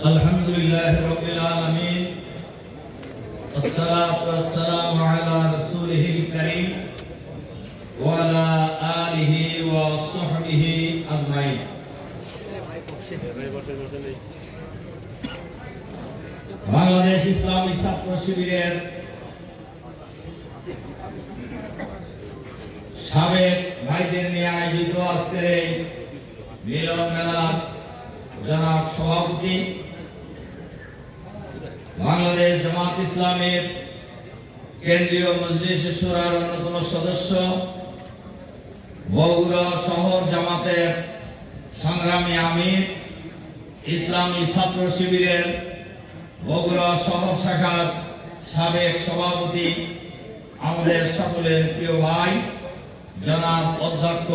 আলহামদুলিল্লাহি রাব্বিল আলামিন আসসালাতু ওয়াসসালামু আলা রাসূলিহিল কারীম ওয়া আলা আলিহি ওয়া সাহবিহি আজমাইন। বাংলাদেশ ইসলামী ছাত্র শিবিরের সাবেক ভাইদের নিয়ে আয়োজিত আজকের এই মিলন মেলার জনাব সভাপতি, বাংলাদেশ জামাত ইসলামের কেন্দ্রীয় মজলিস শুরার অন্যতম সদস্য, বগুড়া শহর জামাতের সংগ্রামী আমির, ইসলামী ছাত্র শিবিরের বগুড়া শহর শাখার সাবেক সভাপতি, আমাদের সকলের প্রিয় ভাই জনাব অধ্যক্ষ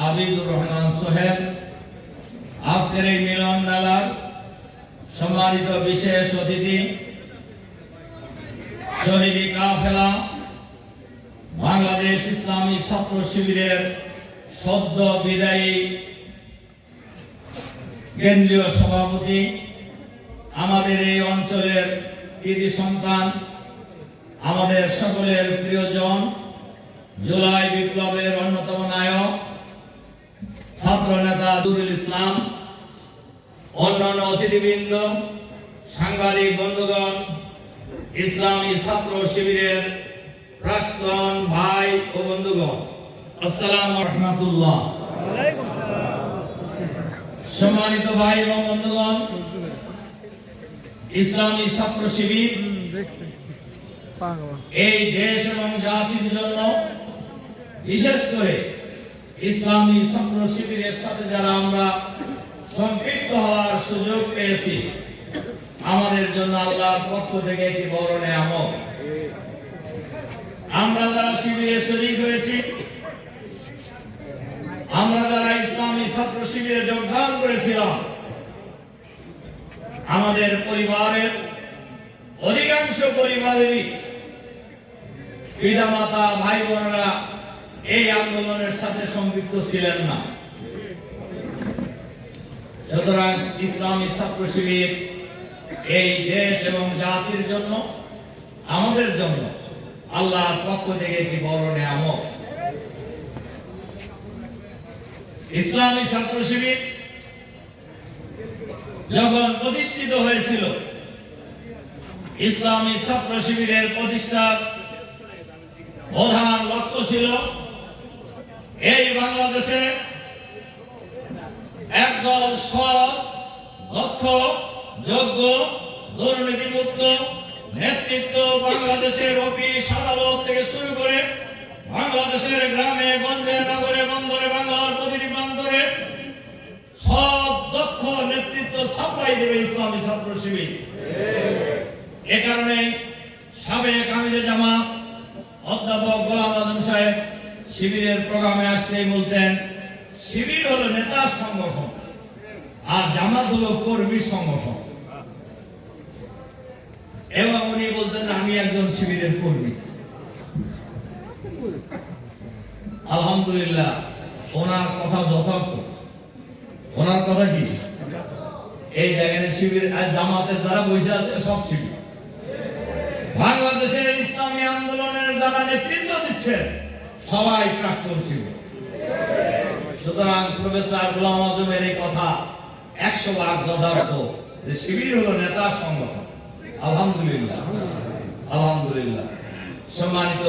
আবিদুর রহমান সোহেল, আজকের এই মিলন মেলার সম্মানিত বিশেষ অতিথি, শহীদ কাফেলা বাংলাদেশ ইসলামী ছাত্র শিবিরের সদ্য বিদায়ী কেন্দ্রীয় সভাপতি, আমাদের এই অঞ্চলের কৃতি সন্তান, আমাদের সকলের প্রিয়জন, জুলাই বিপ্লবের অন্যতম নায়ক ছাত্র নেতা নুরুল ইসলাম, অন্যান্য অতিথিবৃন্দ, সাংবাদিক বন্ধুগণ, ইসলামী ছাত্র শিবিরের প্রাক্তন ভাই ও বন্ধুগণ, আসসালামু আলাইকুম রাহমাতুল্লাহ। সম্মানিত ভাই এবং বন্ধুগণ, ইসলামী ছাত্র শিবির এই দেশ এবং জাতির জন্য, বিশেষ করে ইসলামী ছাত্র শিবিরের সাথে যারা আমরা সম্পৃক্ত হওয়ার সুযোগ পেয়েছি, আমাদের জন্য আল্লাহর পক্ষ থেকে একটি বড় নেয়ামত। আমরা যারা শিবিরে শরীক হয়েছি, আমরা যারা ইসলামী ছাত্র শিবিরে যোগদান করেছিলাম, আমাদের পরিবারের অধিকাংশ পরিবারেরই পিতামাতা ভাই বোনেরা এই আন্দোলনের সাথে সম্পৃক্ত ছিলেন না। সুতরাং ইসলামী ছাত্র শিবির এই দেশ এবং জাতির জন্য, আমাদের জন্য আল্লাহর পক্ষ থেকে একটি বড় নেয়ামত। ইসলামী ছাত্র শিবির যখন প্রতিষ্ঠিত হয়েছিল, ইসলামী ছাত্র শিবিরের প্রতিষ্ঠার প্রধান লক্ষ্য ছিল এই বাংলাদেশে একদল সৎ, দক্ষ, যোগ্য, দুর্নীতিমুক্ত নেতৃত্ব বাংলাদেশের অফিস আদালত থেকে শুরু করে বাংলাদেশের গ্রামে গঞ্জে নগরে বন্দরে বাংলার প্রতিটি প্রান্তরে সৎ, দক্ষ নেতৃত্ব ছাপাই দেবে ইসলামী ছাত্র শিবির। এ কারণে সাবেক আমিরে জামাত অধ্যাপক গোলাম আজম সাহেব শিবিরের প্রোগ্রামে আসতেই বলতেন, শিবির হলো নেতার সংগঠন আর জামাত হলো কর্মী সংগঠন। এবং উনি বলতেন আমি একজন শিবিরের কর্মী। আলহামদুলিল্লাহ, ওনার কথা যথার্থ। ওনার কথা কি? এই দেখেন শিবির আর জামাতের যারা বসে আছে সব শিবির। বাংলাদেশের ইসলামী আন্দোলনের যারা নেতৃত্ব দিচ্ছেন সবাই প্রাক্তন শিবির। সুতরাং প্রফেসর গোলাম আজমের এই কথা 100% যথার্থ যে শিবির হলো নেতার সংগঠন। আলহামদুলিল্লাহ, আলহামদুলিল্লাহ। সম্মানিত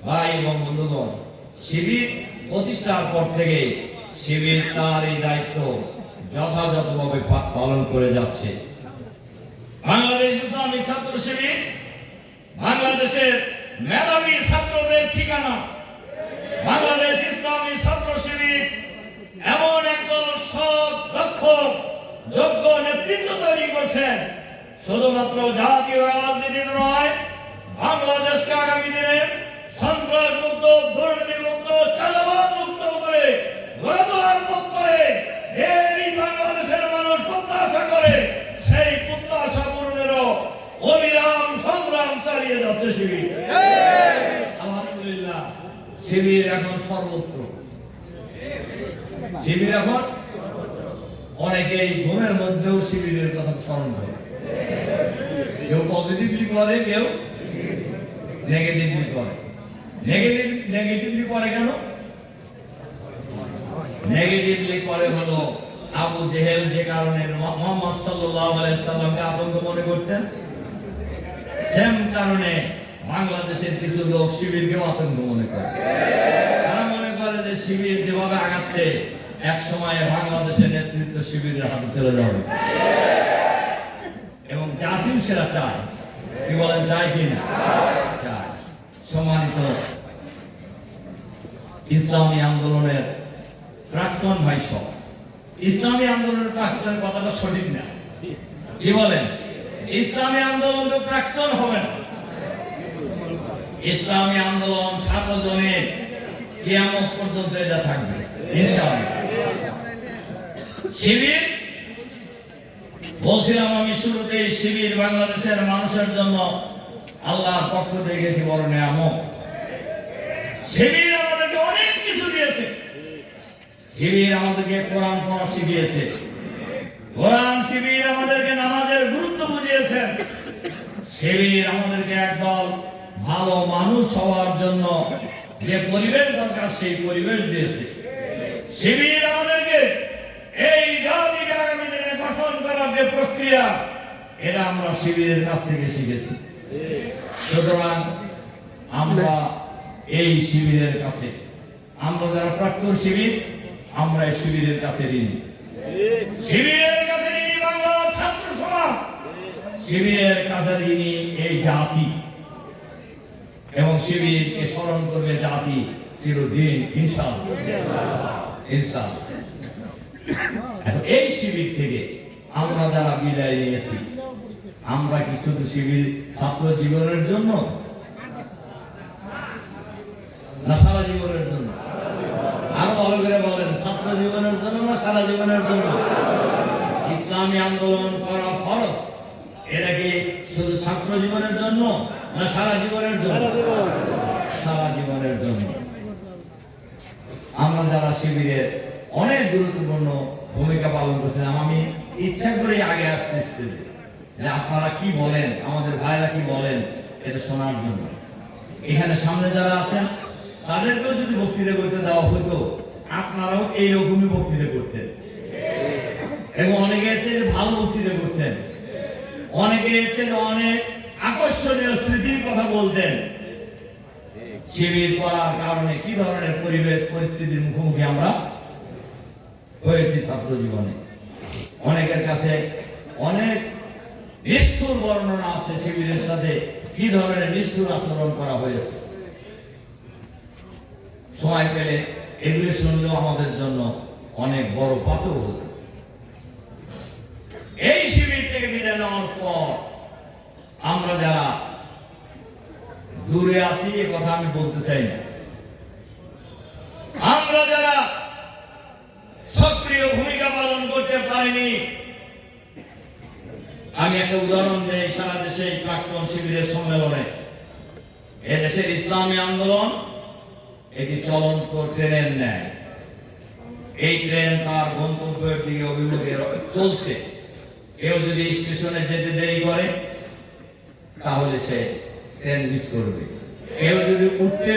ভাই এবং বন্ধুগণ, শিবির প্রতিষ্ঠার পর থেকে শিবির তার এই দায়িত্ব যথাযথভাবে পালন করে যাচ্ছে। বাংলাদেশ ইসলামী ছাত্র শিবির বাংলাদেশের মেধাবী ছাত্রদের ঠিকানা। বাংলাদেশ ইসলামী ছাত্র শিবির এমন একদল সৎ, দক্ষ, যোগ্য নেতৃত্ব তৈরি করছেন, শুধুমাত্র জাতীয় রাজনীতি নয়, বাংলাদেশকে আগামী দিনে সন্ত্রাস মুক্ত, দুর্নীতি মুক্ত, চাঁদাবাদ মুক্ত করে গড়ে তোলার পক্ষে যে এই বাংলাদেশের মানুষ প্রত্যাশা করে, সেই প্রত্যাশা পূরণেরও অবিরাম সংগ্রাম চালিয়ে যাচ্ছে শিবির। আলহামদুলিল্লাহ, শিবির এখন সর্বত্র। শিবির এখন অনেকেই ঘুমের মধ্যেও শিবিরের কথা স্মরণ করে, কেউ পজিটিভলি করে, কেউ নেগেটিভলি করে। নেগেটিভলি করে কেন? নেগেটিভলি করে হলো আবু জেহেল যে কারণে মুহাম্মদ সাল্লাল্লাহু আলাইহি সাল্লামকে আতঙ্ক মনে করতেন, সেম কারণে বাংলাদেশের কিছু লোক শিবিরকে আতঙ্ক মনে করে। তারা মনে করে যে শিবির যেভাবে আগাচ্ছে এক সময় বাংলাদেশের নেতৃত্ব শিবিরের হাতে চলে যাবে, এবং জাতিও সেটা চায়। কি বলেন, চায় কি না? চায়। সম্মানিত ইসলামী আন্দোলনের প্রাক্তন ভাই সব, ইসলামী আন্দোলনের প্রাক্তনের কথাটা সঠিক না। কি বলেন? ইসলামী আন্দোলন তো প্রাক্তন হবে না। ইসলামী আন্দোলন 7 জনের কিয়ামত পর্যন্ত এটা থাকবে ইনশাআল্লাহ। শিবির বলছিলাম আমি শুরুতে, শিবির বাংলাদেশের মানুষের জন্য আল্লাহর পক্ষ থেকে কি বড় নিয়ামত। শিবির আমাদেরকে অনেক কিছু দিয়েছে। শিবির আমাদেরকে কোরআন পড়া শিখিয়েছে, কোরআন শিবির আমাদেরকে নামাজের গুরুত্ব বুঝিয়েছেন। শিবির আমাদেরকে একদল ভালো মানুষ হওয়ার জন্য যে পরিবেশ দরকার সেই পরিবেশ দিয়েছে। শিবির আমাদেরকে এই জাতিকে আগামী দিনে গঠন করার যে প্রক্রিয়া, এটা আমরা শিবিরের কাছ থেকে শিখেছি। সুতরাং আমরা এই শিবিরের কাছে, আমরা যারা প্রাক্তন শিবির, আমরা এই শিবিরের কাছে ঋণী। শিবিরের কাছে ঋণী বাংলার ছাত্র সমাজ, শিবিরের কাছে ঋণী এই জাতি, এবং শিবিরকে স্মরণ করবে জাতি চিরদিন ইনশাআল্লাহ। ইনশাআল্লাহ। এই শিবির থেকে আমরা যারা বিদায় নিয়েছি, আমরা কি শুধু শিবির ছাত্র জীবনের জন্য না সারা জীবনের জন্য? আরো ভালো করে বলেন, ছাত্র জীবনের জন্য না সারা জীবনের জন্য? ইসলামী আন্দোলন করা ফরজ, এটা কি শুধু ছাত্র জীবনের জন্য না সারা জীবনের জন্য? সারা জীবনের জন্য। আমরা যারা শিবিরের অনেক গুরুত্বপূর্ণ ভূমিকা পালন করছিলাম, আমি ইচ্ছা করে আগে আসছি স্টেজে যে আপনারা কি বলেন, আমাদের ভাইরা কি বলেন, এটা শোনার জন্য। এখানে সামনে যারা আছেন তাদেরকেও যদি বক্তৃতা করতে দেওয়া হতো, আপনারাও এইরকমই বক্তৃতা করতেন, এবং অনেকে আছে যে ভালো বক্তৃতা করতেন, অনেকে আছে যে অনেক আকর্ষণীয় স্মৃতির কথা বলতেন। শিবির করার কারণে কি ধরনের পরিবেশ পরিস্থিতির মুখোমুখি আমরা হয়েছি ছাত্র জীবনে। অনেকের কাছে অনেক নিষ্ঠুর বর্ণনা আছে শিবিরের সাথে কি ধরনের নিষ্ঠুর আচরণ করা হয়েছে। সময় পেলে এগুলি শুনলেও আমাদের জন্য অনেক বড় পাথর হতো। এই শিবির থেকে বিদায় নেওয়ার পর আমরা যারা দূরে আছি, এ কথা আমি বলতে চাই না, আমরা যারা সক্রিয় ভূমিকা পালন করতে পারিনি, আমি একটা উদাহরণ দেই। সারা দেশে প্রাক্তন শিবিরের সম্মেলনে এদেশের ইসলামী আন্দোলন এটি চলন্ত ট্রেনের ন্যায়। এই ট্রেন তার গন্তব্যের দিকে অভিমুখে চলছে। কেউ যদি স্টেশনে যেতে দেরি করে তাহলে সে ট্রেন মিস করবে, কেউ যদি উঠতে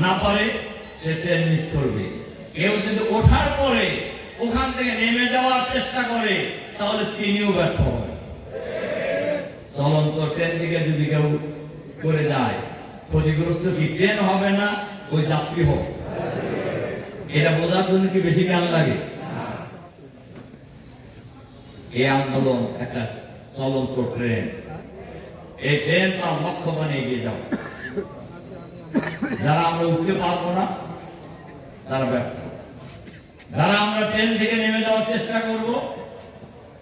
না পারে সে ট্রেন মিস করবে, কেউ যদি ওঠার পরে ওখান থেকে নেমে যাওয়ার চেষ্টা করে তাহলে তিনিও ব্যর্থ হবে। চলন্ত ট্রেন থেকে যদি কেউ করে যায়, ক্ষতিগ্রস্ত কি ট্রেন হবে না ওই যাত্রী হবে? এটা বোঝার জন্য কি বেশি জ্ঞান লাগে? এই আন্দোলন একটা চলন্ত ট্রেন। এই ট্রেন তার লক্ষ্য মানে এগিয়ে যাবে। যারা আমরা উঠতে পারবো না তারা ব্যর্থ, যারা আমরা ট্রেন থেকে নেমে যাওয়ার চেষ্টা করব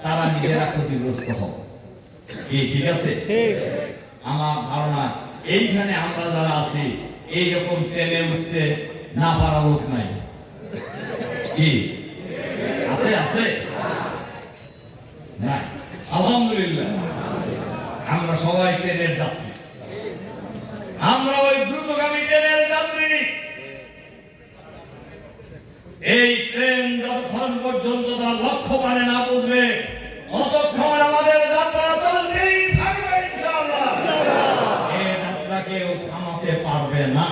তারা নিজেরা ক্ষতিগ্রস্ত হবে। কি ঠিক আছে? আমার ধারণা এইখানে আমরা যারা আছি এইরকম ট্রেনে উঠতে না পারা লোক নাই। কি আছে? আছে না? আলহামদুলিল্লাহ আমরা সবাই ট্রেনের যাত্রী, আমরা ওই দ্রুতগামী ট্রেনের যাত্রী। এই ট্রেন যতক্ষণ পর্যন্ত তার লক্ষ্য পানে না বুঝবে ততক্ষণ আমাদের যাত্রা চলতেই থাকবে ইনশাআল্লাহ। এই যাত্রা কেউ থামাতে পারবে না,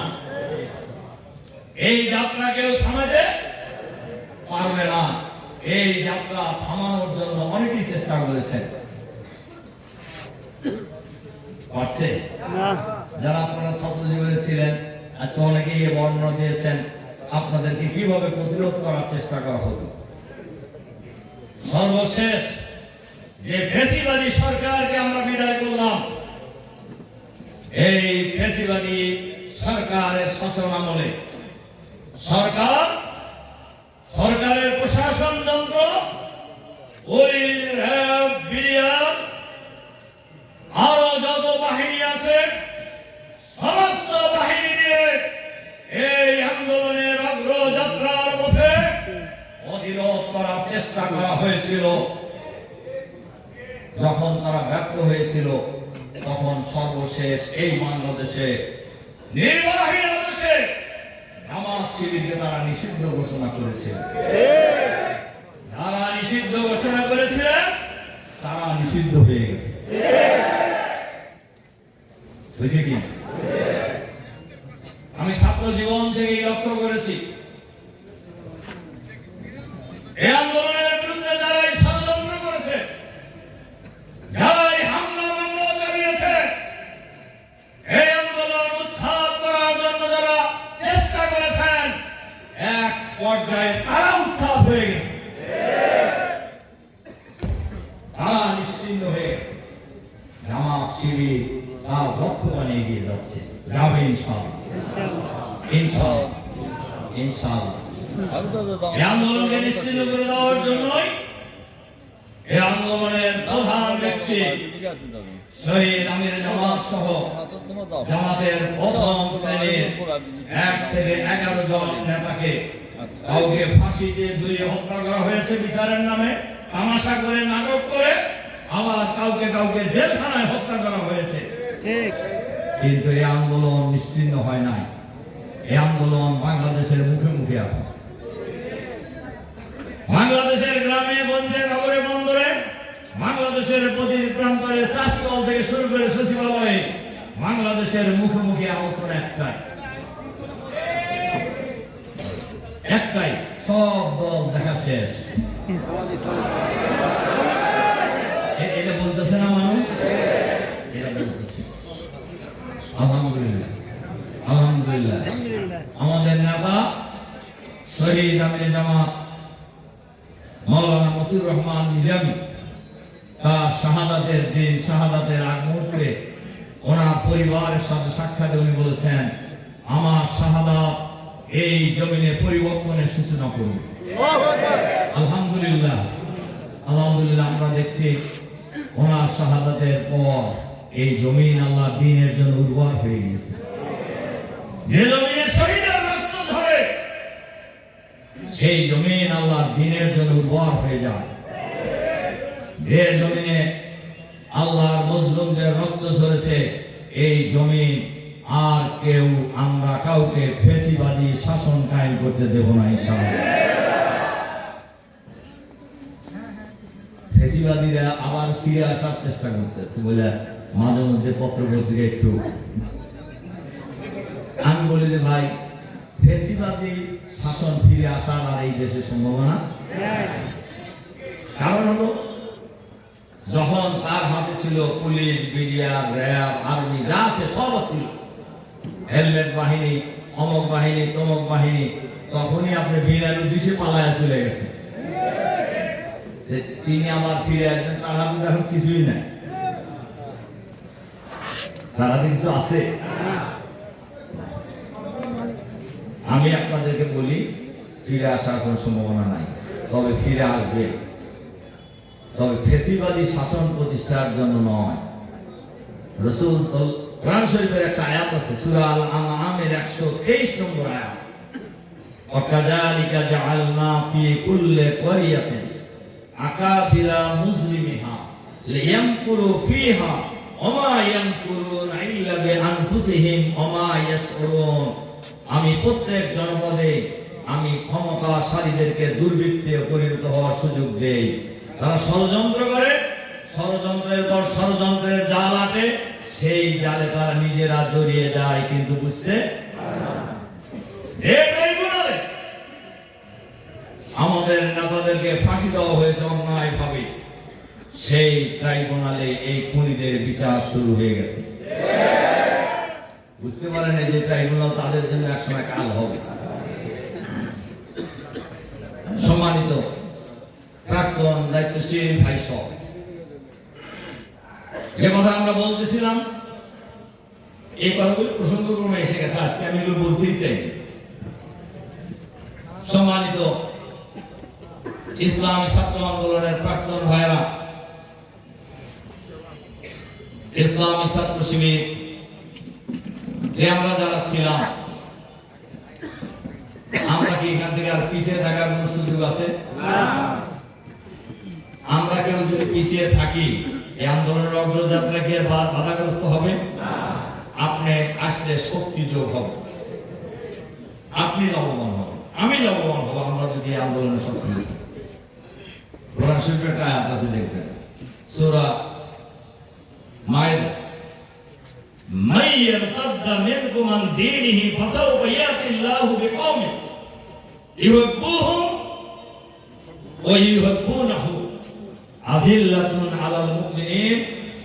এই যাত্রা কেউ থামাতে পারবে না। এই যাত্রা থামানোর জন্য অনেকেই চেষ্টা করেছেন, পারছে না। যারা আপনারা ছাত্র জীবনে ছিলেন আজকে অনেকেই এই বর্ণনা দিয়েছেন আপনাদেরকে কিভাবে প্রতিরোধ করার চেষ্টা করা হতো। সর্বশেষ যে ফ্যাসিবাদী সরকারকে আমরা বিদায় করলাম, এই ফ্যাসিবাদী সরকারের শাসন আমলে সরকারের প্রশাসন যন্ত্র, পুলিশ, র্যাব, বিডিআর, আরো যত বাহিনী আছে সমস্ত বাহিনী দিয়ে এই আন্দোলনের অগ্রযাত্রার পথে প্রতিরোধ করার চেষ্টা করা হয়েছিল। যখন তারা ব্যর্থ হয়েছিল তখন সর্বশেষ এই বাংলাদেশে নির্বাহী আদেশে জামাত শিবিরকে তারা নিষিদ্ধ ঘোষণা করেছিল। যারা নিষিদ্ধ ঘোষণা করেছিলেন তারা নিষিদ্ধ হয়ে গেছে, বুঝি কি? আমি ছাত্র জীবন থেকে লক্ষ্য করেছি এই আন্দোলনের বিরুদ্ধে যারা ষড়যন্ত্র করেছে, যারা হামলা মামলা চালিয়েছে, এই আন্দোলন উৎখাত করার জন্য যারা চেষ্টা করেছেন, এক পর্যায়ে তারা উৎখাত হয়ে গেছে, তারা নিশ্চিন্ন হয়ে গেছে। জামাত শিবির তার লক্ষ্য বানিয়ে এগিয়ে যাচ্ছে, যাবে ইনশাআল্লাহ, ইনশাআল্লাহ, ইনশাআল্লাহ। এই আন্দোলনকে নিশ্চিন্ন করে দেওয়ার জন্যই এই আন্দোলনের প্রধান ব্যক্তি শহীদ আমির জামাত সহ জামাতের প্রথম শ্রেণীর 1 থেকে 11 জন নেতাকে কাউকে ফাঁসি দিয়ে ঝুলিয়ে হত্যা করা হয়েছে বিচারের নামে, তামাশা করে, নাটক করে, আবার কাউকে জেলখানায় হত্যা করা হয়েছে। ঠিক, কিন্তু এই আন্দোলন নিশ্চিন্ন হয় নাই। এই আন্দোলন বাংলাদেশের মুখে মুখে আছে, বাংলাদেশের গ্রামে গঞ্জে, নগরে বন্দরে, বাংলাদেশের প্রতিটি প্রান্তরে, চাষকল থেকে শুরু করে সচিবালয়ে বাংলাদেশের মুখে মুখে আলোচনা একটাই, সব দল দেখা শেষ। এটা বলতেছে না মানুষ, এটা বলতেছে। আলহামদুলিল্লাহ, আলহামদুলিল্লাহ। আমাদের নেতা শহীদ আমির জামাত মাওলানা মতিউর রহমান নিজামী তার শাহাদাতের দিন, শাহাদাতের আগ মুহূর্তে ওনার পরিবারের সাথে সাক্ষাৎে উনি বলেছেন, আমার শাহাদাত এই জমিনে পরিবর্তনের সূচনা করবে। আলহামদুলিল্লাহ, আলহামদুলিল্লাহ। আমরা দেখছি ওনার শাহাদাতের পর এই জমিন আল্লাহ দ্বীনের জন্য উর্বর হয়ে গেছে। যে জমিনে শহীদের রক্ত ঝরে সেই জমিন আল্লাহ দ্বীনের জন্য উর্বর হয়ে যায়। যে জমিনে আল্লাহর মজলুমদের রক্ত ঝরেছে এই জমিন আর কেউ, আমরা কাউকে ফ্যাসিবাদী শাসন কায়েম করতে দেব না ইনশাআল্লাহ। ফ্যাসিবাদীরা আবার ফিরে আসার চেষ্টা করতেছে বলে মাঝে মধ্যে পত্র পত্রিকা একটু আমি বলি যে ভাই, ফ্যাসিবাদী শাসন ফিরে আসার আর এই দেশে সম্ভাবনা। কারণ হলো যখন তার হাতে ছিল পুলিশ, বিডিআর, র্যাব, আর্মি, যা আছে সব ছিল, হেলমেট বাহিনী, অমক বাহিনী, তমক বাহিনী, তখনই আপনি বিনা নোটিশে পালায়া চলে গেছে। তিনি আবার ফিরে আসবেন, তার হাতে এখন কিছুই নাই, তার হাতে কিছু আছে। আমি আপনাদেরকে বলি ফিরে আসার কোনো সম্ভাবনা নাই, তবে ফিরে আসবে, তবে ফ্যাসিবাদী শাসন প্রতিষ্ঠার জন্য নয়। রাসূল কোরআন শরীফের একটা আয়াত আছে, সূরা আল আনআমের 123 নম্বর আয়াত, ওয়াকাযালিকা জাআলনা ফি কুল্লি ক্বরিয়াতিন আকাবিরা মুসলিমিহা লিয়ামকুরু ফিহা ওমা ইয়ামকুরুনা ইল্লা বিআনফুসিহিম ওমা ইয়াশউরুন। আমি প্রত্যেক জনপদে আমি ক্ষমতাশালীদেরকে দুর্বৃত্তে পরিণত হওয়ার সুযোগ দেই। তারা ষড়যন্ত্র করে, ষড়যন্ত্রের পর ষড়যন্ত্রের জাল আটে, সেই জালে তারা নিজেরা জড়িয়ে যায়, কিন্তু বুঝতে আমাদের নেতাদেরকে ফাঁসি দেওয়া হয়েছে অন্যায় ভাবে, সেই ট্রাইব্যুনালে এই খুনিদের বিচার শুরু হয়ে গেছে। বুঝতে পারেন যে ট্রাইব্যুনাল তাদের জন্য একসময় কাল হবে। সম্মানিত প্রাক্তন দায়িত্বশীল ভাই সব, যে কথা আমরা বলতেছিলাম, এই কথাগুলো প্রসঙ্গক্রমে এসে গেছে, আজকে আমি এগুলো বলতেই চাই। সম্মানিত ইসলামী ছাত্র আন্দোলনের প্রাক্তন ভাইরা, ইসলামী ছাত্র শিবির আমরা যারা ছিলাম, আমরা কি এখান থেকে আর পিছিয়ে থাকার কোন সুযোগ আছে? আমরা কেউ যদি পিছিয়ে থাকি, এই আন্দোলনের অগ্রযাত্রা কি বাধাগ্রস্ত হবে? আপনি আসলে শক্তি যোগ হবে, আপনি লাভবান হবেন, আমি লাভবান হব, আমরা যদি আন্দোলনের শক্তি। কোরআন শরীফের একটা আয়াত আছে, দেখবেন সূরা মায়েদা, মান ইয়ারতাদ্দা মিনকুম আন দীনিহি ফাসাউফা ইয়াতিল্লাহু বিকওমিন ইউহিব্বুহুম ওয়া ইউহিব্বুনাহু আযিল্লাতুন আলাল মুমিনিন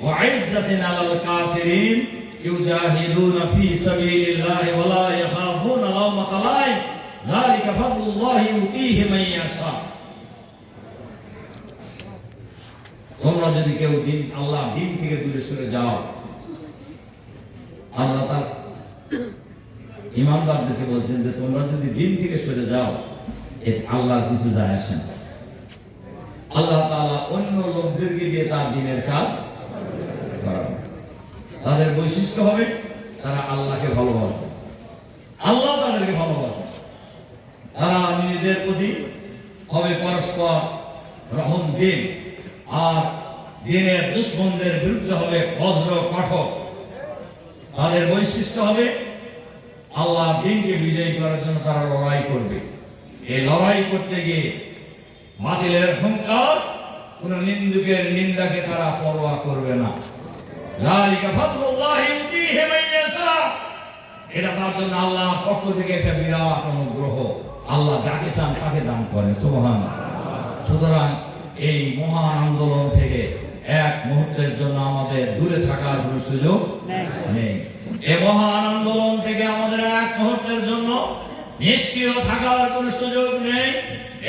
ওয়া ইজ্জাতুন আলাল কাফিরিন ইউজাহিদুনা ফি সাবিলিল্লাহি ওয়া লা ইয়াখাফুনা লাওমাতা লাইম যালিকা ফাদলুল্লাহি ইউতিহি মান ইয়াশা। তোমরা যদি কেউ দিন আল্লাহ দিন থেকে দূরে সরে যাও, আল্লাহ তার ইমানদারদেরকে বলছেন যে তোমরা যদি দিন থেকে সরে যাও, এতে আল্লাহর কিছু যায় আসে না। আল্লাহ তাআলা অন্য লোকদেরকে দিয়ে তার দিনের কাজ করাবে। তাদের বৈশিষ্ট্য হবে তারা আল্লাহকে ভালোবাসবে, আল্লাহ তাদেরকে ভালোবাসবে। তারা নিজেদের প্রতি হবে পরস্পর রহম দিন, আর দিনের দুশ্মনদের বিরুদ্ধে হবে বজ্র কঠোর। তাদের বৈশিষ্ট্য হবে আল্লাহ দিনকে বিজয়ী করার জন্য তারা লড়াই করবে। এই লড়াই করতে গিয়ে বাতিলের হুঙ্কার, কোন নিন্দুকের নিন্দাকে তারা পরোয়া করবে না। যালিকা ফাদলুল্লাহি ইউতিহি মান ইয়াশা। এটা তার জন্য আল্লাহর পক্ষ থেকে একটা বিরাট অনুগ্রহ। আল্লাহ যাকে চান তাকে দান করেন, সুবহানাল্লাহ। সুতরাং এই মহান আন্দোলন থেকে এক মুহূর্তের জন্য আমাদের দূরে থাকার কোনো সুযোগ নেই। এই মহান আন্দোলন থেকে আমাদের এক মুহূর্তের জন্য নিষ্ক্রিয় থাকার কোনো সুযোগ নেই।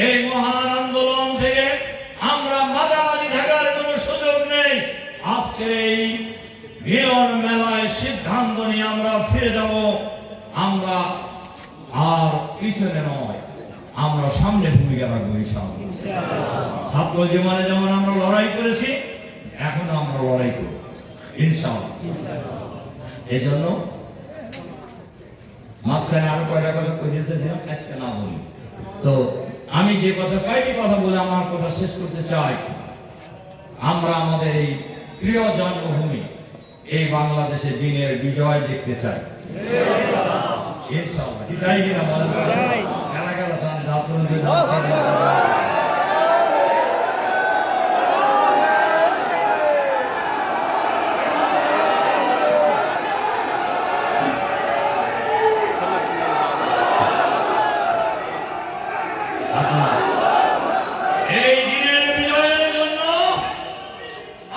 এই মহান আন্দোলন থেকে আমরা মাঝামাঝি থাকার কোনো সুযোগ নেই। আজকে এই মিলন মেলায় সিদ্ধান্ত নিয়ে আমরা ফিরে যাব। আমরা আর পিছনে নয়, আমরা সামনে ভূমিকা রাখবো ইনশাআল্লাহ। ছাত্র জীবনে যেমন আমরা লড়াই করেছি, এখন আমরা লড়াই করব ইনশাআল্লাহ। এই জন্য মাঝখানে আরো কয়টা কথা কইতেছিলাম, আজকে না বলি। তো আমি যে কথা কয়টি কথা বলে আমার কথা শেষ করতে চাই, আমরা আমাদের এই প্রিয় জন্মভূমি এই বাংলাদেশে দিনের বিজয় দেখতে চাই ইনশাআল্লাহ। কি চাই কিনা বলেন? কারা কারা চান? এই দিনের বিজয়ের জন্য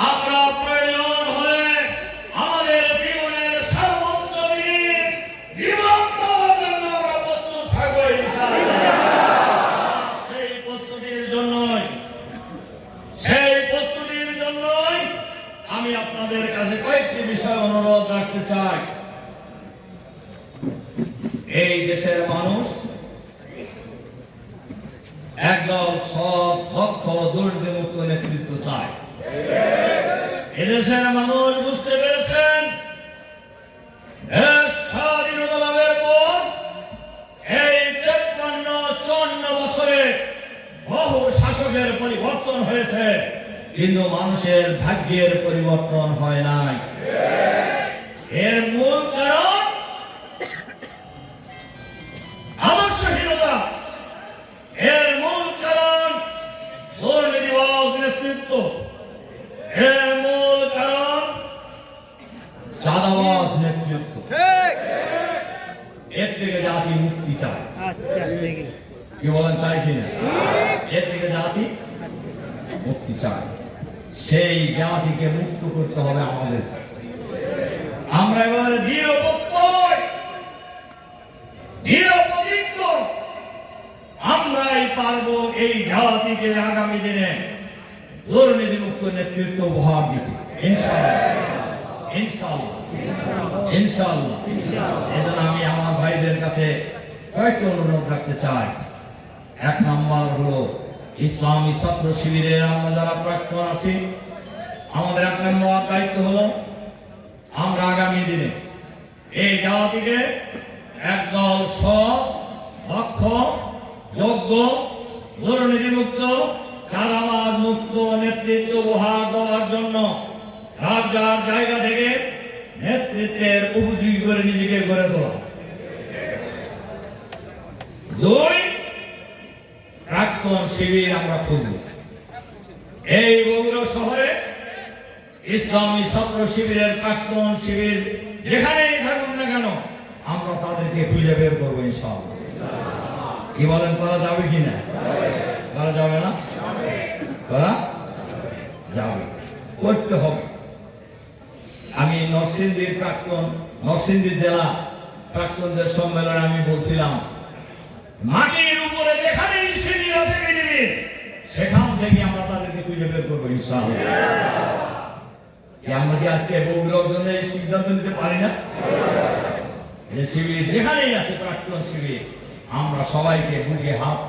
আমরা প্রয়োজন হলে আমাদের জীবনের সর্বোচ্চ জীবন দেওয়ার জন্য আমরা প্রস্তুত থাকবো ইনশাআল্লাহ। সেই প্রস্তুতির জন্যই আমি আপনাদের কাছে কয়েকটি বিষয় অনুরোধ রাখতে চাই। এই দেশের মানুষ একদল সৎ, দক্ষ, দুর্নীতিমুক্ত নেতৃত্ব চায়। এদেশের মানুষ বুঝতে পেরেছেন দেশ স্বাধীনতা লাভের পর এই 53-54 বছরে বহু শাসকের পরিবর্তন হয়েছে, কিন্তু মানুষের ভাগ্যের পরিবর্তন হয় নাই। এর মূল কারণ আদর্শহীনতা, এর মূল কারণ চাঁদাবাজ নেতৃত্ব। এর থেকে জাতি মুক্তি চায়। কি বলেন, চাই কিনা? এর থেকে জাতি মুক্তি চায়। সেই জাতিকে মুক্ত করতে হবে আমাদের। আমরা এবারে দৃঢ় প্রতিজ্ঞ, আমরাই পারবো এই জাতিকে আগামী দিনে দুর্নীতি মুক্ত নেতৃত্ব উপহার দিতে। ইনশাআল্লাহ, ইনশাআল্লাহ, ইনশাআল্লাহ। এজন্য আমি আমার ভাইদের কাছে কয়েকটি অনুরোধ রাখতে চাই। এক নম্বর হলো ইসলামী ছাত্র শিবিরের আমরা যারা প্রাক্তন আছি, আমাদের এক নম্বর দায়িত্ব হলো আমরা আগামী দিনে এই জাতিকে একদল সৎ, দক্ষ, যোগ্য, দুর্নীতিমুক্ত, চাঁদাবাজ মুক্ত নেতৃত্ব উপহার দেওয়ার জন্য রাজ্যের জায়গা থেকে নেতৃত্বের উপযোগী করে নিজেকে গড়ে তোলা। দুই, প্রাক্তন শিবির আমরা খুঁজব। এই বগুড়া শহরে ইসলামী ছাত্র শিবিরের প্রাক্তন শিবির যেখানেই থাকুক না কেন, আমরা তাদেরকে খুঁজে বের করবো ইনশাআল্লাহ। কি বলেন, করা যাবে কিনা? করা যাবে না? করা যাবে, করতে হবে। আমি নরসিংদী জেলা প্রাক্তনদের সম্মেলনে আমি বলছিলাম, মাটির উপরে যেখানেই সিঁড়ি আছে পৃথিবীর, সেখান থেকে আমরা তাদেরকে খুঁজে বের করবো ইনশাআল্লাহ। আমরা কি আজকে বগুড়ার জন্য এই সিদ্ধান্ত নিতে পারি না যে শিবির যেখানেই আছে প্রাক্তন শিবির, আমরা সবাইকে বুকে হাত,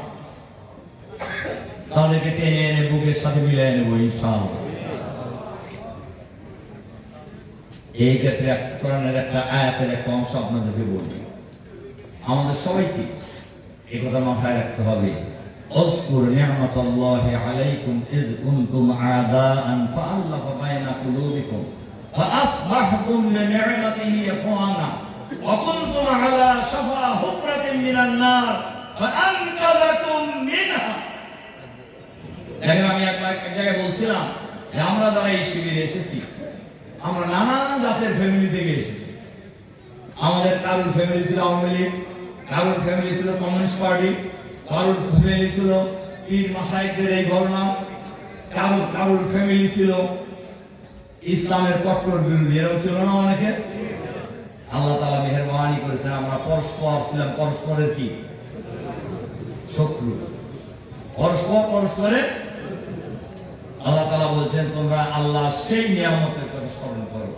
তাদেরকে টেনে এনে বুকের সাথে মিলিয়ে নেবো ইনশাআল্লাহ। এই ক্ষেত্রে কোরআনের একটা আয়াতের একটা অংশ আপনাদেরকে বলবো। আমাদের সবাইকে এই কথা মাথায় রাখতে হবে। اذكر نعمة الله عليكم إذ كنتم أعداء فألف بين قلوبكم فأصبحتم بنعمته إخوانا وكنتم على شفا حفرة من النار فأنقذكم منها। দেখেন, আমি এক জায়গায় বলছিলাম যে আমরা যারা এই শিবিরে এসেছি, আমরা নানান জাতের ফ্যামিলি থেকে এসেছি। আমাদের কারুর ফ্যামিলি ছিল আওয়ামী লীগ, কারুর ফ্যামিলি ছিল কমিউনিস্ট পার্টি, কারুর ফ্যামিলি ছিল পীর মাশায়েখদের এই ঘটনা, কারুর ফ্যামিলি ছিল ইসলামের কট্টর বিরোধী, এরকম ছিল না অনেকে। আল্লাহ তাআলা মেহেরবানি করেছেন, আমরা পরস্পর ছিলাম পরস্পরের কি শত্রু, পরস্পরের। আল্লাহ তাআলা বলছেন, তোমরা আল্লাহ সেই নিয়ামতের কথা স্মরণ করো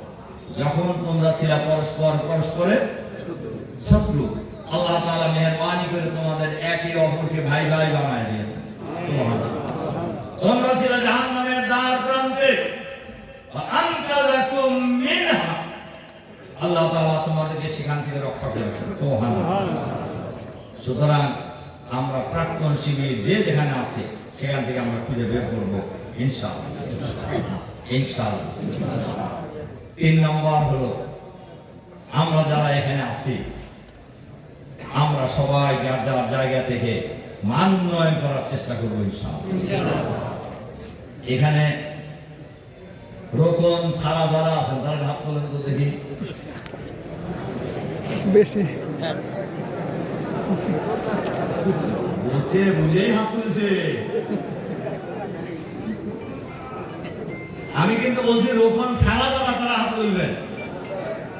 যখন তোমরা ছিলা পরস্পরের শত্রু। আল্লাহ তাআলা মেহেরবানি করে তোমাদের একে অপরকে ভাই ভাই বানায় দিয়েছেন। তোমরা ছিলে জাহান্নামের দ্বার প্রান্তে, আনকাযাকুম মিনহা, আল্লাহ তাআলা তোমাদেরকে সেখান থেকে রক্ষা করেছেন। সুবহানাল্লাহ। সুতরাং আমরা প্রাক্তন শিবির যে যেখানে আছে সেখান থেকে আমরা খুঁজে বের করব ইনশাআল্লাহ, ইনশাআল্লাহ। 3 নম্বর হলো, আমরা যারা এখানে আছি, আমরা সবাই যার যার জায়গা থেকে মান উন্নয়ন করার চেষ্টা করবো ইনশাআল্লাহ। এখানে রোকন ছাড়া যারা আছেন তারা হাত তোলেন তো দেখি। বেশি বুঝেই হাত তুলছে। আমি কিন্তু বলছি রোকন ছাড়া যারা তারা হাত তুলবেন।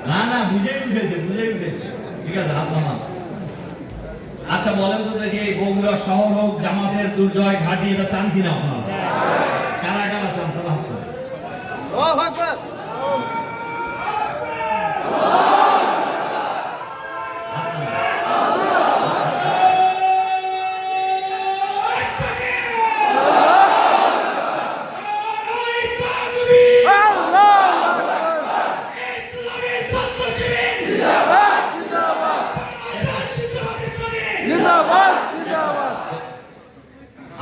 না না, বুঝেই উঠেছে। ঠিক আছে, হাত নামান। আচ্ছা বলেন তো দেখি, বগুড়া শহর হোক জামাতের দুর্জয় ঘাঁটি, এটা চান কিনা আপনারা? কারা কারা চান তারা হাত তোলেন।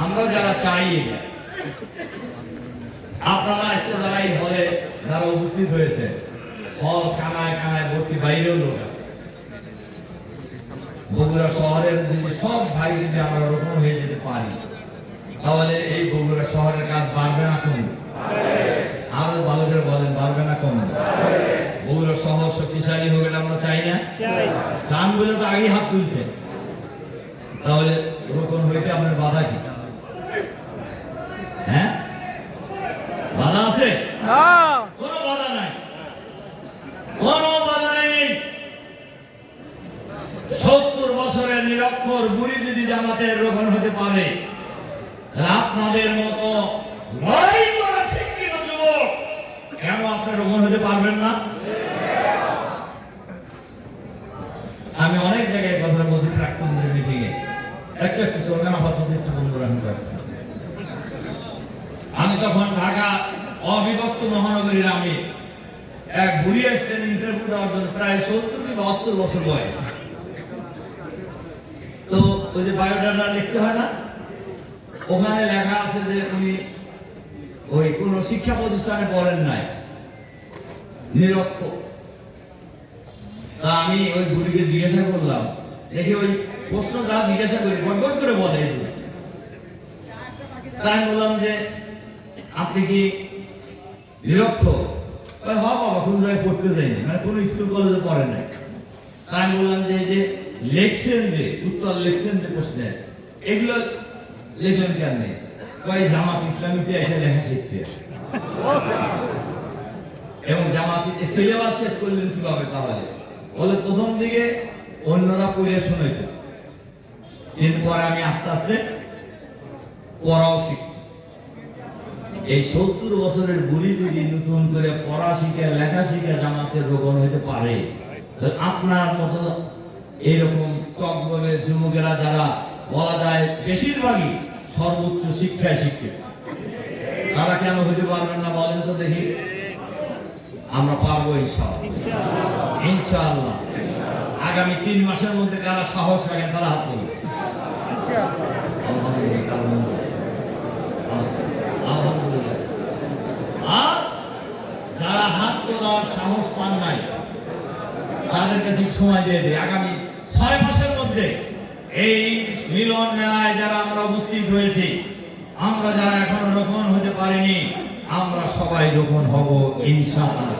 আমরা যারা চাই, আপনারা আজকে যারা এই হলে যারা উপস্থিত হয়েছে, হল খানায় ভর্তি, বাইরেও লোক আছে। বগুড়া শহরের যদি সব ভাই যদি আমরা রোপণ হয়ে যেতে পারি, তাহলে এই বগুড়া শহরের কাজ বাড়বে না কমবে? আরো ভালো করে বলেন, বাড়বে না কমবে? বগুড়া শহর শক্তিশালী হবে আমরা চাই না? চান বলে তো আগেই হাত তুলছে। তাহলে রোপণ হইতে আপনার বাধা কি? হ্যাঁ, বাধা আছে? কোনো বাধা নাই, কোনো বাধা নেই। 70 বছরের নিরক্ষর বুড়ি যদি জামাতের রোপণ হতে পারে, আপনাদের মতো লড়াই করা শিক্ষিত যুবক কেন আপনার রোপণ হতে পারবেন না? আমি অনেক জায়গায় কথা বলছি প্রাক্তনদের মিটিংয়ে, একটু একটু চলবেন আপাতত একটু বন্ধ রাখবেন। আমি তখন ঢাকা অবিভক্ত মহানগরীর আমি এক বুড়ি আসতেন ইন্টারভিউ দেওয়ার জন্য, প্রায় 70 কি 72 বছর বয়স। তো ওই যে বায়োডাটা লিখতে হয় না, ওখানে লেখা আছে যে উনি ওই কোন শিক্ষা প্রতিষ্ঠানে পড়েন নাই, নিরক্ষর। তা আমি ওই বুড়িকে জিজ্ঞাসা করলাম, দেখি ওই প্রশ্ন যা জিজ্ঞাসা করি গড়গড় করে বলে এগুলো। তাই বললাম যে আপনি কি নিরক্ষর? হ্যাঁ বাবা, কোন জায়গায় পড়তে যায়নি, মানে কোন স্কুল কলেজে পড়ে নাই। তাই বললাম যে যে লেখছেন, যে উত্তর লেখছেন যে প্রশ্নের, এগুলো লেখলেন কেন? কয় জামাত ইসলামীতে এসে লেখা শিখছে। এবং জামাত সিলেবাস শেষ করলেন কিভাবে? তাহলে বলে প্রথম দিকে অন্যরা পড়ে শুনাইত, কিন্তু পরে আমি আস্তে আস্তে পড়াও শিখছি। এই 70 বছরের বুড়ি যদি নতুন করে পড়া শিখে লেখা শিখে জামাতের রোপণ হইতে পারে, আপনার মতো এইরকম টকভাবে যুবকেরা যারা বলা যায় বেশিরভাগই সর্বোচ্চ শিক্ষায় শিক্ষিত, তারা কেন হইতে পারবেন না বলেন তো দেখি? আমরা পারবো ইনশাআল্লাহ। ইনশাআল্লাহ আগামী 3 মাসের মধ্যে কারা সাহস রাখেন তারা হাত তুলবে। আর যারা হাত তোলার সাহস পান নাই তাদের কাছে সময় দিয়ে দেয়, আগামী 6 মাসের মধ্যে এই মিলন মেলায় যারা আমরা উপস্থিত হয়েছি, আমরা যারা এখনো রোপণ হতে পারিনি, আমরা সবাই রোপণ হব ইনশাআল্লাহ।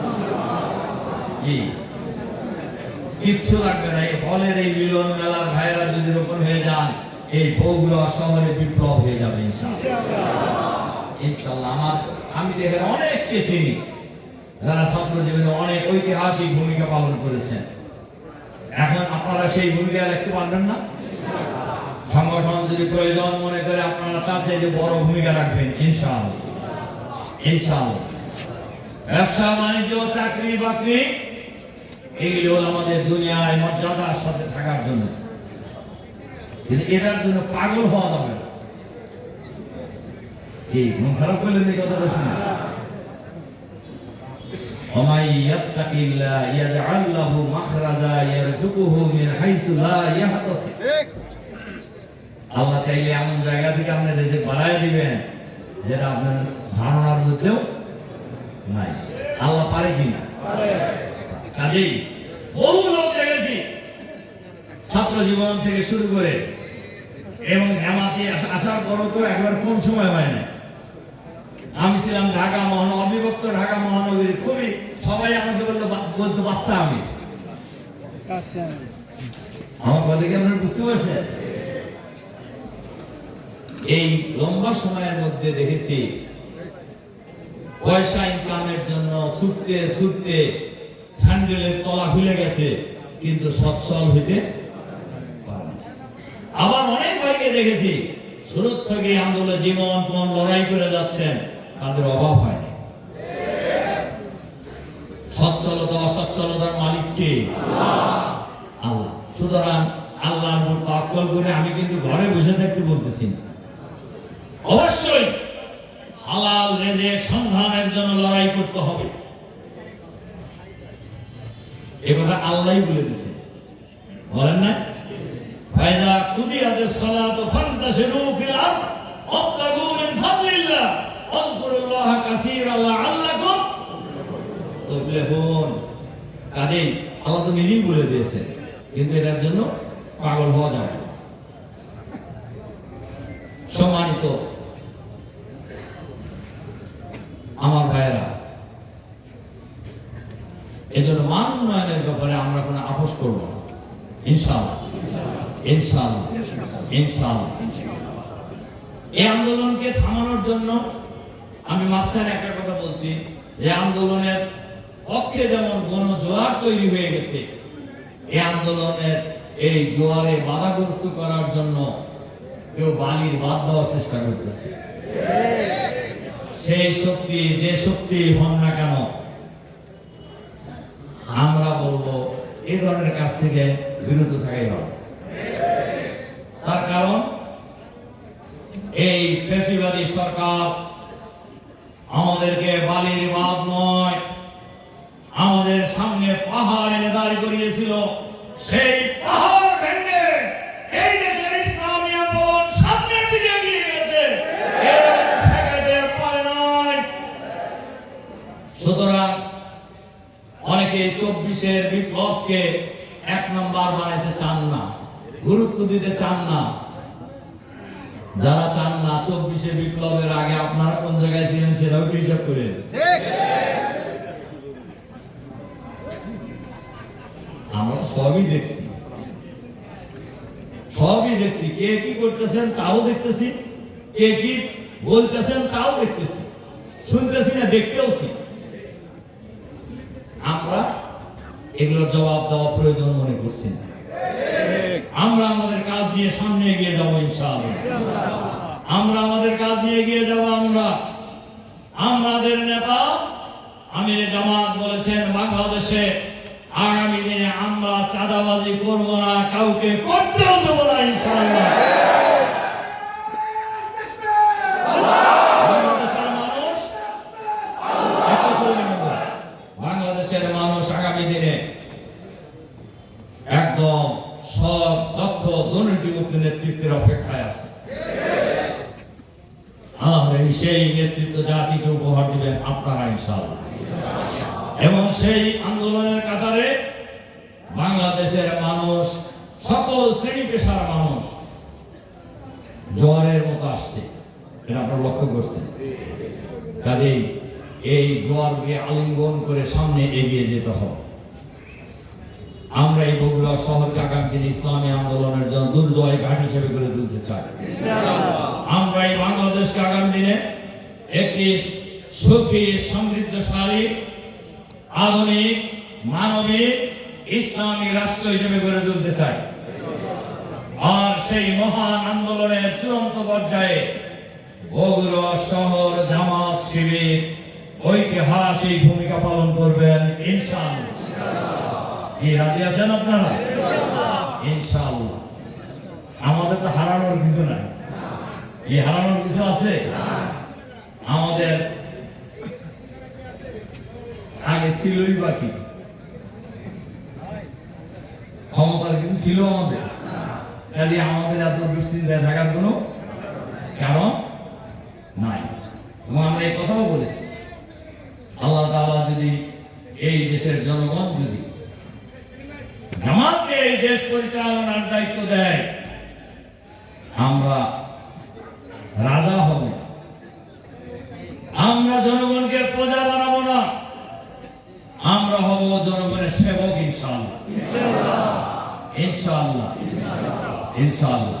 কিচ্ছু লাগবে না, এই ফলের এই মিলন মেলার ভাইরা যদি রোপণ হয়ে যান, এই বগুড়া শহরে বিপ্লব হয়ে যাবে ইনশাআল্লাহ। আমি দেখে অনেককে চিনি যারা ছাত্র জীবনে অনেক ঐতিহাসিক ভূমিকা পালন করেছেন। এখন আপনারা সেই ভূমিকা রাখতে পারবেন না? সংগঠন যদি প্রয়োজন মনে করে আপনারা তার চাইতে বড় ভূমিকা রাখবেন ইনশাআল্লাহ। ইনশাআল্লাহ ব্যবসা বাণিজ্য চাকরি বাকরি এগুলো আমাদের দুনিয়ায় মর্যাদার সাথে থাকার জন্য, কিন্তু এটার জন্য পাগল হওয়া যাবে না। কি মন খারাপ করলেন এই কথাটা শুনে? ومن يتق الله يجعل له مخرجا يرزقه من حيث لا يحتسب। আল্লাহ চাইলে এমন জায়গা থেকে আপনি রিজিক বাড়ায় দিবেন যেটা আপনার ধারণার মধ্যেও নাই। আল্লাহ পারে কিনা? পারে। কাজেই বহু লোক দেখেছি ছাত্র জীবন থেকে শুরু করে এবং জামাতে আসার পরও তো একবার কোন সময় হয় না। আমি ছিলাম ঢাকা অবিভক্ত ঢাকা মহানগরী, খুবই সবাই আমাকে বলতো বাচ্চা। আমি আমার কথা কি আপনারা বুঝতে পারছেন? এই লম্বা সময়ের মধ্যে দেখেছি পয়সা ইনকামের জন্য ছুটতে ছুটতে স্যান্ডেলের তলা খুলে গেছে, কিন্তু সচ্ছল হইতে। আবার অনেক ভাইকে দেখেছি শুরু থেকে আন্দোলন জীবন লড়াই করে যাচ্ছেন, তাদের অভাব হয়নি। সচ্ছলতা অসচ্ছলতার মালিক কে? আল্লাহ। সুতরাং আল্লাহর উপর তাওয়াক্কুল করে আমি কিন্তু ঘরে বসে থাকতে বলতেছি না, অবশ্যই হালাল রিজিক সন্ধানের জন্য লড়াই করতে হবে। এই কথা আল্লাহই বলে দিয়েছেন, বলেন না? ফায়দা কুদিয়াতিস সালাতু ফান্তাশিরু ফিল আরদ ওয়াবতাগু মিন ফাদলিল্লাহ ওয়াজকুরুল্লাহ কাসীরান লাআল্লাকুম তুফলিহুন। কাজেই আল্লাহ তো নিজেই বলে দিয়েছেন, কিন্তু এটার জন্য পাগল হওয়া যাবে না। সম্মানিত আমার ভাইয়েরা, এজন্য মান উন্নয়নের ব্যাপারে আমরা কোনো আপোষ করব না, ইনশাআল্লাহ ইনশাআল্লাহ ইনশাআল্লাহ। এই আন্দোলনকে থামানোর জন্য আমি মাঝখানে একটা কথা বলছি যে আন্দোলনের পক্ষে যেমন গণজোয়ার তৈরি হয়ে গেছে, এই আন্দোলনের এই জোয়ারে বাধাগ্রস্ত করার জন্য কেউ বালির বাদ দেওয়ার চেষ্টা করতেছে। সেই শক্তি, যে শক্তি হন না কেন, আমরা বলবো এই ধরনের কাজ থেকে বিরত থাকাই হবে। তার কারণ এই ফ্যাসিবাদী সরকার আমাদেরকে বালির বাঁধ নয়, আমাদের সামনে পাহাড় এনে দাঁড় করিয়েছিল। সেই পাহাড় ভেঙে এই দেশের ইসলামী আন্দোলন সামনের দিকে এগিয়ে গেছে, ঠেকাতে পারে নাই। সুতরাং অনেকে 24-এর বিপ্লবকে 1 নম্বর বানাইতে চান না, গুরুত্ব দিতে চান না। যারা চান না 24-এর বিপ্লবের আগে আপনারা কোন জায়গায় ছিলেন সেটাও হিসাব করেন। আমরা সবই দেখছি, সবই দেখছি। কে কি করতেছেন তাও দেখতেছি, কে কি বলতেছেন তাও দেখতেছি, শুনতেছি না, দেখতেওছি। আমরা এগুলোর জবাব দেওয়া প্রয়োজন মনে করছি না। আমরা আমাদের কাজ নিয়ে সামনে এগিয়ে যাবো ইনশাআল্লাহ। আমরা আমাদের কাজ নিয়ে এগিয়ে যাব। আমাদের নেতা আমিরে জামাত বলেছেন বাংলাদেশে আগামী দিনে আমরা চাঁদাবাজি করব না, কাউকে করতেও দেব না ইনশাআল্লাহ। বাংলাদেশের মানুষ আগামী দিনে একদম সৎ, দক্ষ, দুর্নীতিমুক্ত নেতৃত্বের অপেক্ষায় আছে। সেই নেতৃত্ব জাতিকে উপহার দিবেন আপনারা ইনশাআল্লাহ। এবং সেই আন্দোলনের কাতারে বাংলাদেশের মানুষ, সকল শ্রেণী পেশার মানুষ জোয়ারের মতো আসছে, এটা আপনারা লক্ষ্য করছেন। কাজেই এই জোয়ারকে আলিঙ্গন করে সামনে এগিয়ে যেতে হবে। আমরা এই বগুড়া শহরকে আগামী দিনে ইসলামী আন্দোলনের জন্য দুর্দয় ঘাট হিসেবে গড়ে তুলতে চাই। আমরা এই বাংলাদেশকে আগামী দিনে একটি সুখী, সমৃদ্ধশালী, আধুনিক, মানবিক, ইসলামী রাষ্ট্র হিসেবে গড়ে তুলতে চাই। আর সেই মহান আন্দোলনের চূড়ান্ত পর্যায়ে বগুড়া শহর জামাত শিবির ঐতিহাসিক ভূমিকা পালন করবেন ইনশাআল্লাহ। কি রাজি আছেন আপনারা? ইনশাআল্লাহ। আমাদের তো হারানোর কিছু নাই। কি হারানোর কিছু আছে? আমাদের আগে ছিলই বাকি, ক্ষমতার কিছু ছিল আমাদের, কাজে আমাদের এত দুশ্চিন্তায় থাকার কোনো কারণ নাই। এবং আমরা এই কথাও বলেছি, আল্লাহ তাআলা যদি এই দেশের জনগণ যদি জামাতকে এই দেশ পরিচালনার দায়িত্ব দেয়, আমরা রাজা হব। আমরা জনগণকে প্রজা বানাবো না, আমরা হব জনগণের সেবক ইনশাআল্লাহ ইনশাআল্লাহ ইনশাআল্লাহ।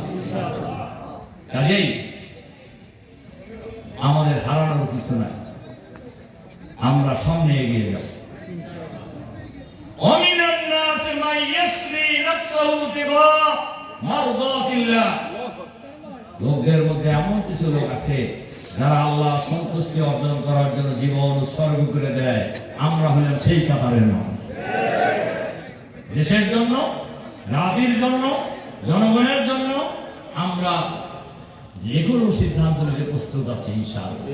কাজেই আমাদের হারানোর কিছু নাই, আমরা সামনে এগিয়ে যাব। ওমিনান নাস মান ইয়াশরি নাফসাহু তিগা মারদাতিল্লাহ। লোকদের মধ্যে এমন কিছু লোক আছে যারা আল্লাহ সন্তুষ্টি অর্জন করার জন্য জীবন উৎসর্গ করে দেয়। আমরা হলাম সেই কাতারের মানুষ। দেশের জন্য, জাতির জন্য, জনগণের জন্য আমরা যে কোনো সিদ্ধান্ত নিতে প্রস্তুত আছি ইনশাআল্লাহ।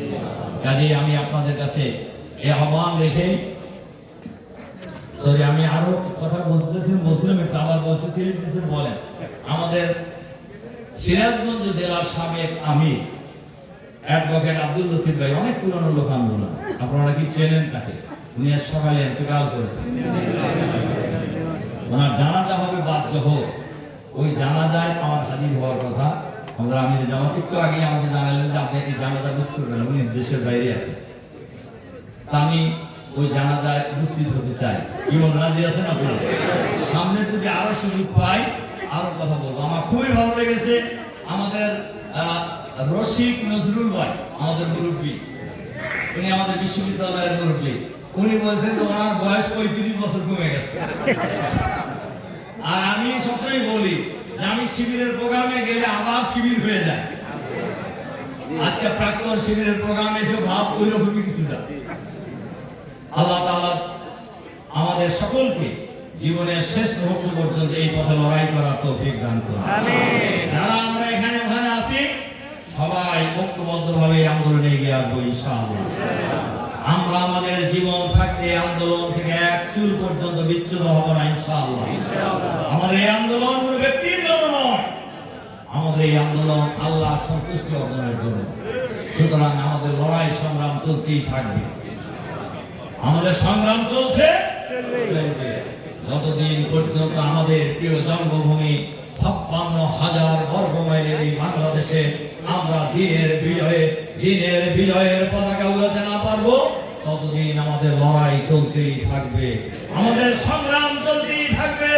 কাজেই আমি আপনাদের কাছে এই আহ্বান রেখে, আমি আরো কথা বলছিলাম একটু আবার বলতেছিলেন, বলেন আমাদের সিরাজগঞ্জ জেলার সাবেক আমির অ্যাডভোকেট আব্দুল লতিফ ভাই, অনেক পুরনো লোক আন্দোলন, আপনারা কি চেনেন তাকে? উনি আজ সকালে ইন্তেকাল করেছেন। ওনার জানাজা হবে বাদ জোহর, ওই জানাজায় আমার হাজির হওয়ার কথা। আমরা আমির জামাত একটু আগে আমাকে জানালেন যে আপনি এই জানাজা মিস করবেন, উনি দেশের বাইরে আছেন। তা আমি ওই জানাজায় উপস্থিত হতে চাই। কি বল, রাজি আছেন আপনারা? সামনে যদি আরো সুযোগ পাই আরো কথা বলবো। আমার খুবই ভালো লেগেছে আমাদের রশিক নজরুল ভাই, আমাদের মুরব্বী, উনি আমাদের বিশ্ববিদ্যালয়ের মুরব্বী। উনি বলছেন যে ওনার বয়স 35 বছর কমে গেছে। আর আমি সবসময় বলি যে আমি শিবিরের প্রোগ্রামে গেলে আবার শিবির হয়ে যায়। আজকে প্রাক্তন শিবিরের প্রোগ্রামে এসে ভাব ওইরকমই কিছুটা। আল্লাহ তাআলা আমাদের সকলকে জীবনের শেষ মুহূর্ত পর্যন্ত এই পথে লড়াই করার তৌফিক দান করুন। আমিন। যারা আমরা এখানে ওখানে আছি সবাই ঐক্যবদ্ধভাবে আন্দোলনে এগিয়ে আসবো ইনশাআল্লাহ। আমরা আমাদের জীবন থাকতে আন্দোলন থেকে এক চুল পর্যন্ত বিচ্যুত হব না ইনশাআল্লাহ। আমাদের এই আন্দোলন কোনো ব্যক্তির জন্য নয়, আমাদের এই আন্দোলন আল্লাহর সন্তুষ্টি অর্জনের জন্য। সুতরাং আমাদের লড়াই সংগ্রাম চলতেই থাকবে, আমাদের সংগ্রাম চলছে যতদিন পর্যন্ত আমাদের প্রিয় জন্মভূমি 56,000 বর্গ মাইলের এই বাংলাদেশে আমরা দিনের বিজয়ের পতাকা উড়াতে না পারবো, ততদিন আমাদের লড়াই চলতেই থাকবে, আমাদের সংগ্রাম চলতেই থাকবে।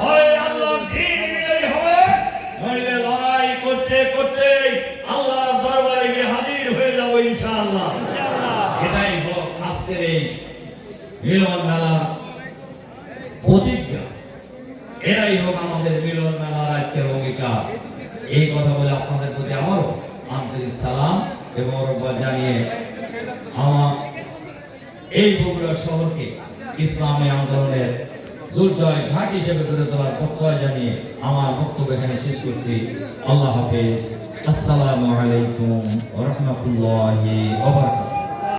হয় আল্লাহর দ্বীন বিজয়ী হবে, নইলে লড়াই করতে করতে আল্লাহর দরবারে গিয়ে হাজির হয়ে যাবো ইনশাআল্লাহ। এটাই হোক আজকের এই মিলন মেলার প্রতিজ্ঞা, এটাই হোক আমাদের মিলন মেলার আজকের অঙ্গীকার। এই কথা বলে আপনাদের প্রতি আমারও আন্তরিক সালাম এবং মোবারকবাদ জানিয়ে আমার এই বগুড়া শহরকে ইসলামী আন্দোলনের দুর্জয় ঘাট হিসেবে গড়ে তোলার প্রত্যয় জানিয়ে আমার বক্তব্য এখানে শেষ করছি। আল্লাহ হাফেজ। আসসালামু আলাইকুম ওয়া রাহমাতুল্লাহি ওয়া বারাকাতুহু।